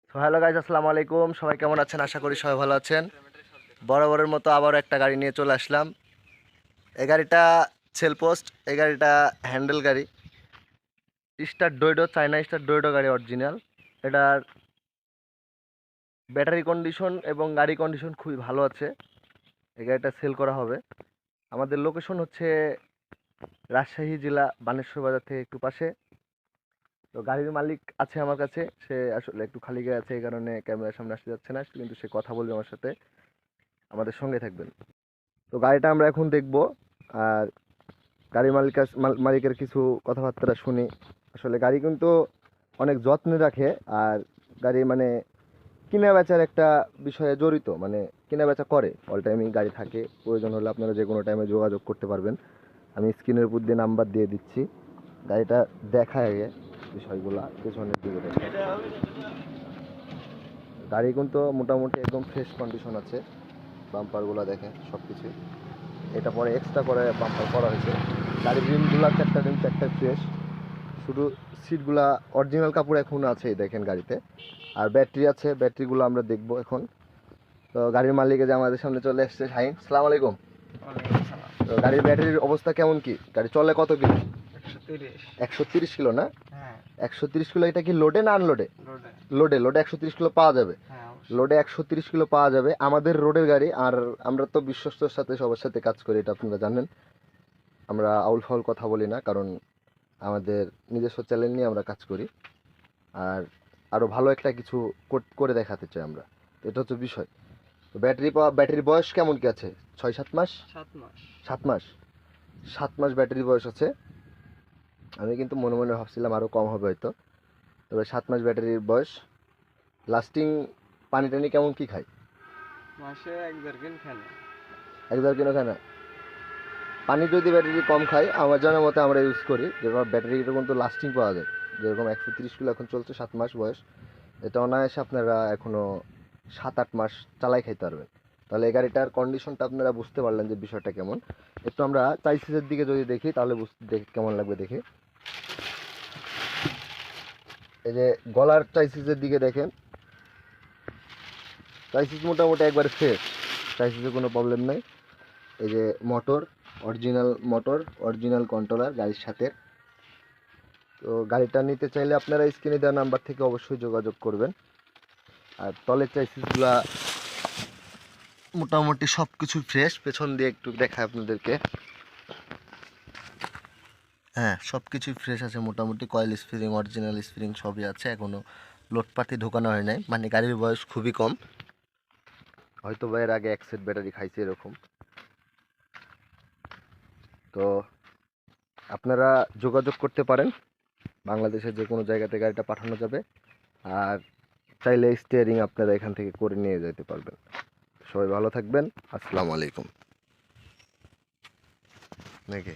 তো hello guys, আসসালামু আলাইকুম। সবাই কেমন আছেন? আশা করি সবাই ভালো আছেন। বরাবরের মতো আবারও একটা গাড়ি নিয়ে চলে আসলাম। এই গাড়িটা সেল পোস্ট। এই গাড়িটা হ্যান্ডেল গাড়ি, স্টার ডোয়েডো, চায়না স্টার ডোয়েডো গাড়ি অরিজিনাল। এটার ব্যাটারি কন্ডিশন এবং গাড়ি কন্ডিশন খুবই ভালো আছে। এই গাড়িটা সেল করা হবে। আমাদের লোকেশন হচ্ছে রাজশাহী জেলা, বানেশ্বর বাজার থেকে একটু পাশে। তো গাড়ির মালিক আছে আমার কাছে, সে আসলে একটু খালি গায়ে আছে, এই কারণে ক্যামেরার সামনে আসতে যাচ্ছে না, কিন্তু সে কথা বলবে আমার সাথে। আমাদের সঙ্গে থাকবেন। তো গাড়িটা আমরা এখন দেখব, আর গাড়ি মালিকের কিছু কথাবার্তা শুনি। আসলে গাড়ি কিন্তু অনেক যত্নে রাখে, আর গাড়ি মানে কিনা বেচার একটা বিষয়ে জড়িত, মানে কিনা বেচা করে, অল টাইমই গাড়ি থাকে। প্রয়োজন হলে আপনারা যে কোনো টাইমে যোগাযোগ করতে পারবেন। আমি স্ক্রিনের উপর দিয়ে নাম্বার দিয়ে দিচ্ছি। গাড়িটা দেখা আগে বিষয়গুলা পেছনের দিকে দেখে। গাড়ি কিন্তু মোটামুটি একদম ফ্রেশ কন্ডিশন আছে। বাম্পারগুলো দেখেন সব কিছু। এটা পরে এক্সট্রা করে বাম্পার করা হয়েছে। গাড়ির রিমগুলো চারটা ফ্রেশ। শুধু সিটগুলা অরিজিনাল কাপড় এখন আছে দেখেন গাড়িতে। আর ব্যাটারি আছে, ব্যাটারিগুলো আমরা দেখবো এখন। তো গাড়ির মালিক যে আমাদের সামনে চলে এসছে, শাহিন, সালাম আলাইকুম। তো গাড়ির ব্যাটারির অবস্থা কেমন, কি গাড়ি চলে কত কিলো? 130 কিলো না? 130 কিলো। এটা কি লোডে না আনলোডে? লোডে। লোডে 130 কিলো পাওয়া যাবে। লোডে 130 কিলো পাওয়া যাবে। আমাদের রোডের গাড়ি, আর আমরা তো বিশ্বস্তর সাথে সবার সাথে কাজ করি, এটা আপনারা জানেন। আমরা আউল ফাউল কথা বলি না, কারণ আমাদের নিজস্ব চ্যানেল নিয়ে আমরা কাজ করি। আর আরও ভালো একটা কিছু করে দেখাতে চাই আমরা। এটা হচ্ছে বিষয়। তো ব্যাটারির বয়স কেমন কি আছে? 6-7 মাস। 7 মাস। 7 মাস ব্যাটারি বয়স আছে। আমি কিন্তু মনে মনে ভাবছিলাম আরও কম হবে হয়তো, তবে 7 মাস ব্যাটারির বয়স। লাস্টিং পানি টানি কেমন কি খায়? মাসে 1-1.5 খায় না। 1-1.5 কিলো খায় না? পানি যদি ব্যাটারি কম খায়, আমার জানার মতে আমরা ইউজ করি, যেরকম ব্যাটারিটা কিন্তু লাস্টিং পাওয়া যায়। যেরকম 130 কিলো এখন চলছে, 7 মাস বয়স। এটা অনায়াসে আপনারা এখনও 7-8 মাস চালাই খাইতে পারবেন। তাহলে এই গাড়িটার কন্ডিশনটা আপনারা বুঝতে পারলেন যে বিষয়টা কেমন। একটু আমরা চাইসিসের দিকে যদি দেখি, তাহলে কেমন লাগবে দেখে। এই যে গলার চাইসিসের দিকে দেখেন, চাইসিস মোটামুটি একবারে ফ্রেশ। চাইসিসে কোনো প্রবলেম নেই। এই যে মোটর, মোটর, অরিজিনাল কন্ট্রোলার গাড়ির সাথে। তো গাড়িটা নিতে চাইলে আপনারা স্ক্রিনে দেওয়া নাম্বার থেকে অবশ্যই যোগাযোগ করবেন। আর তলের চাইসিসগুলা মোটামুটি সব কিছু ফ্রেশ। পেছন দিয়ে একটু দেখায় আপনাদেরকে। হ্যাঁ, সব কিছুই ফ্রেশ আছে মোটামুটি। কয়েল স্প্রিং, অরিজিনাল স্প্রিং সবই আছে। এখনও লোডপাতি ঢোকানো হয় নাই, মানে গাড়ির বয়স খুবই কম। হয়তো বা এর আগে 1 সেট ব্যাটারি খাইছে এরকম। তো আপনারা যোগাযোগ করতে পারেন, বাংলাদেশের যে কোনো জায়গাতে গাড়িটা পাঠানো যাবে। আর চাইলে স্টিয়ারিং আপনারা এখান থেকে করে নিয়ে যেতে পারবেন। সবাই ভালো থাকবেন। আসসালামু আলাইকুম। নাকি?